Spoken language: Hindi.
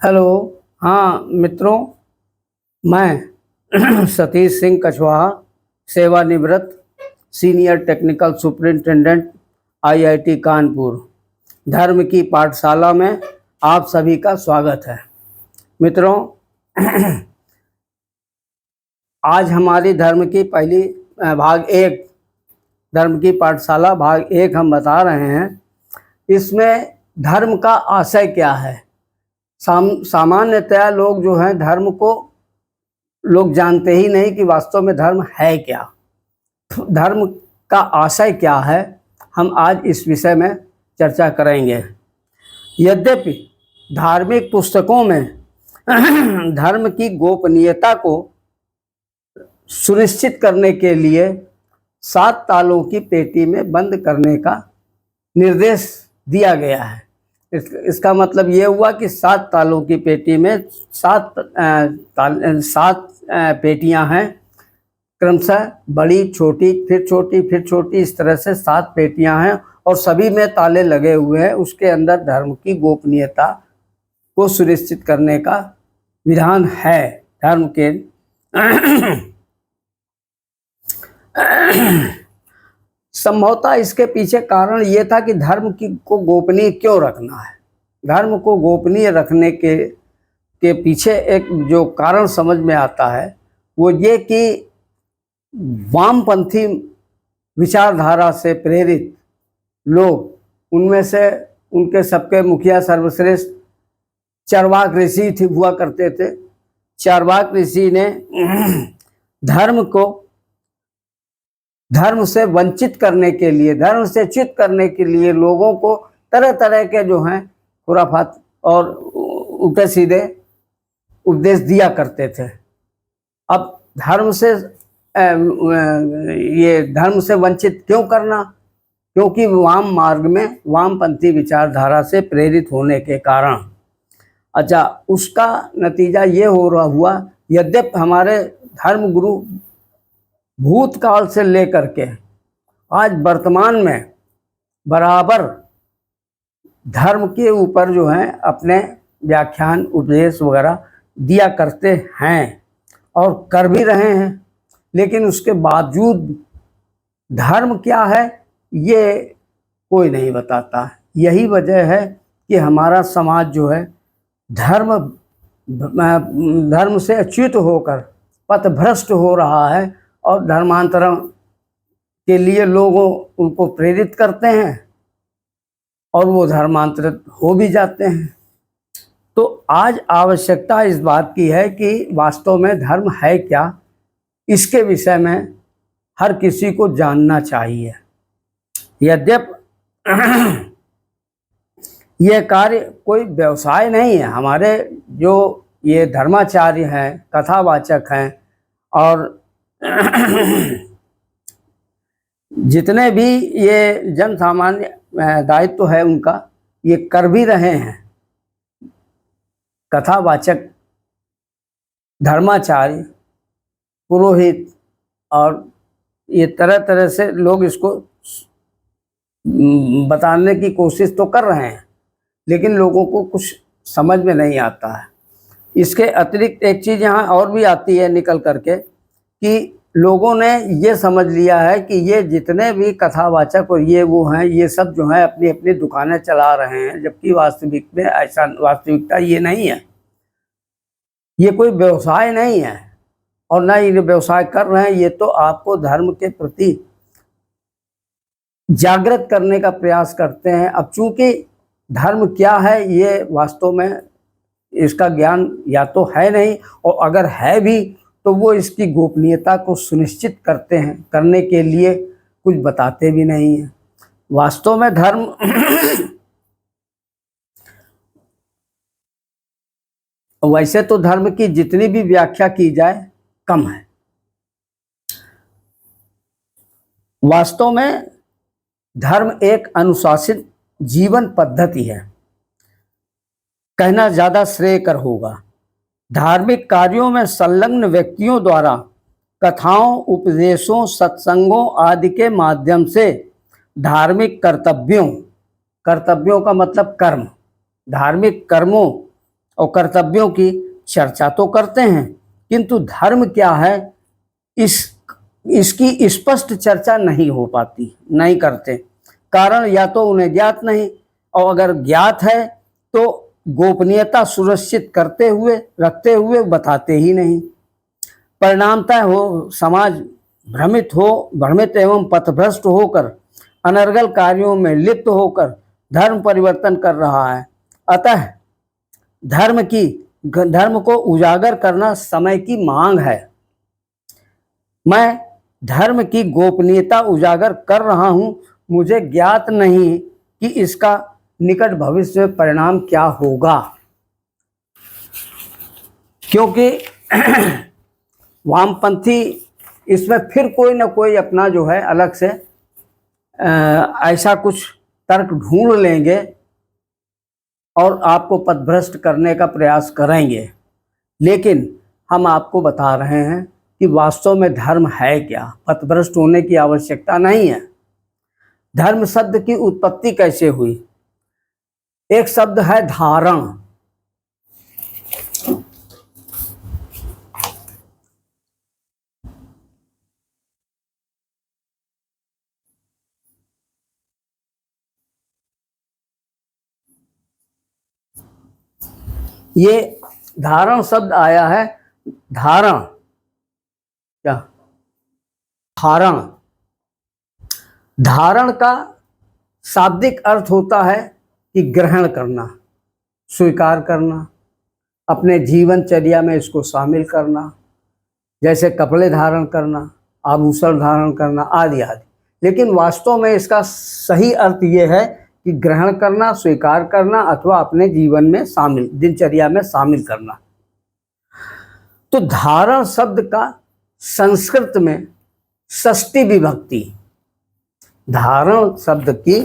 हेलो। हाँ मित्रों, मैं सतीश सिंह कछवाहा, सेवानिवृत्त senior technical superintendent IIT Kanpur, धर्म की पाठशाला में आप सभी का स्वागत है। मित्रों, आज हमारी धर्म की पहली भाग एक, धर्म की पाठशाला भाग एक हम बता रहे हैं। इसमें धर्म का आशय क्या है। सामान्यतया लोग जो हैं धर्म को लोग जानते ही नहीं कि वास्तव में धर्म है क्या, धर्म का आशय क्या है। हम आज इस विषय में चर्चा करेंगे। यद्यपि धार्मिक पुस्तकों में धर्म की गोपनीयता को सुनिश्चित करने के लिए 7 तालों की पेटी में बंद करने का निर्देश दिया गया है। इसका मतलब ये हुआ कि 7 तालों की पेटी में 7 पेटियां हैं, क्रमशः बड़ी छोटी फिर छोटी फिर छोटी, इस तरह से 7 पेटियां हैं और सभी में ताले लगे हुए हैं। उसके अंदर धर्म की गोपनीयता को सुनिश्चित करने का विधान है धर्म के। संभवतः इसके पीछे कारण ये था कि धर्म को गोपनीय क्यों रखना है। धर्म को गोपनीय रखने के पीछे एक जो कारण समझ में आता है वो ये कि वामपंथी विचारधारा से प्रेरित लोग, उनमें से उनके सबके मुखिया सर्वश्रेष्ठ चार्वाक ऋषि हुआ करते थे। चार्वाक ऋषि ने धर्म से वंचित करने के लिए, धर्म से च्युत करने के लिए लोगों को तरह तरह के जो हैं खुराफात और उल्टे सीधे उपदेश दिया करते थे। अब धर्म से वंचित क्यों करना? क्योंकि वाम मार्ग में वामपंथी विचारधारा से प्रेरित होने के कारण। अच्छा, उसका नतीजा ये हुआ, यद्यपि हमारे धर्म गुरु भूतकाल से लेकर के आज वर्तमान में बराबर धर्म के ऊपर जो है अपने व्याख्यान उपदेश वगैरह दिया करते हैं और कर भी रहे हैं, लेकिन उसके बावजूद धर्म क्या है ये कोई नहीं बताता। यही वजह है कि हमारा समाज जो है धर्म से अच्युत होकर पथभ्रष्ट हो रहा है और धर्मांतरण के लिए लोगों उनको प्रेरित करते हैं और वो धर्मांतरित हो भी जाते हैं। तो आज आवश्यकता इस बात की है कि वास्तव में धर्म है क्या, इसके विषय में हर किसी को जानना चाहिए। यद्यपि यह कार्य कोई व्यवसाय नहीं है। हमारे जो ये धर्माचार्य हैं, कथावाचक हैं और जितने भी ये जन सामान्य दायित्व है उनका, ये कर भी रहे हैं। कथावाचक, धर्माचार्य, पुरोहित और ये तरह तरह से लोग इसको बताने की कोशिश तो कर रहे हैं, लेकिन लोगों को कुछ समझ में नहीं आता है। इसके अतिरिक्त एक चीज़ यहाँ और भी आती है निकल करके कि लोगों ने ये समझ लिया है कि ये जितने भी कथावाचक और ये वो हैं, ये सब जो हैं अपनी अपनी दुकानें चला रहे हैं, जबकि वास्तविक में ऐसा, वास्तविकता ये नहीं है। ये कोई व्यवसाय नहीं है और ना ये व्यवसाय कर रहे हैं। ये तो आपको धर्म के प्रति जागृत करने का प्रयास करते हैं। अब चूंकि धर्म क्या है ये वास्तव में इसका ज्ञान या तो है नहीं, और अगर है भी तो वो इसकी गोपनीयता को सुनिश्चित करते हैं, करने के लिए कुछ बताते भी नहीं हैं। वास्तव में धर्म वैसे तो धर्म की जितनी भी व्याख्या की जाए कम है। वास्तव में धर्म एक अनुशासित जीवन पद्धति है, कहना ज्यादा श्रेयकर होगा। धार्मिक कार्यों में संलग्न व्यक्तियों द्वारा कथाओं, उपदेशों, सत्संगों आदि के माध्यम से धार्मिक कर्तव्यों का मतलब कर्म, धार्मिक कर्मों और कर्तव्यों की चर्चा तो करते हैं, किंतु धर्म क्या है इसकी स्पष्ट चर्चा नहीं हो पाती, नहीं करते। कारण या तो उन्हें ज्ञात नहीं, और अगर ज्ञात है तो गोपनीयता सुरक्षित करते हुए रखते हुए बताते ही नहीं। परिणामतः हो समाज भ्रमित एवं पथभ्रष्ट होकर अनर्गल कार्यों में लिप्त होकर धर्म परिवर्तन कर रहा है। अतः धर्म को उजागर करना समय की मांग है। मैं धर्म की गोपनीयता उजागर कर रहा हूं, मुझे ज्ञात नहीं कि इसका निकट भविष्य में परिणाम क्या होगा, क्योंकि वामपंथी इसमें फिर कोई ना कोई अपना जो है अलग से ऐसा कुछ तर्क ढूंढ लेंगे और आपको पथभ्रष्ट करने का प्रयास करेंगे। लेकिन हम आपको बता रहे हैं कि वास्तव में धर्म है क्या, पथभ्रष्ट होने की आवश्यकता नहीं है। धर्म शब्द की उत्पत्ति कैसे हुई? एक शब्द है धारण। ये धारण शब्द आया है, धारण क्या, धारण, धारण का शाब्दिक अर्थ होता है कि ग्रहण करना, स्वीकार करना, अपने जीवनचर्या में इसको शामिल करना, जैसे कपड़े धारण करना, आभूषण धारण करना आदि आदि। लेकिन वास्तव में इसका सही अर्थ ये है कि ग्रहण करना, स्वीकार करना अथवा अपने जीवन में शामिल, दिनचर्या में शामिल करना। तो धारण शब्द का संस्कृत में षष्ठी विभक्ति, धारण शब्द की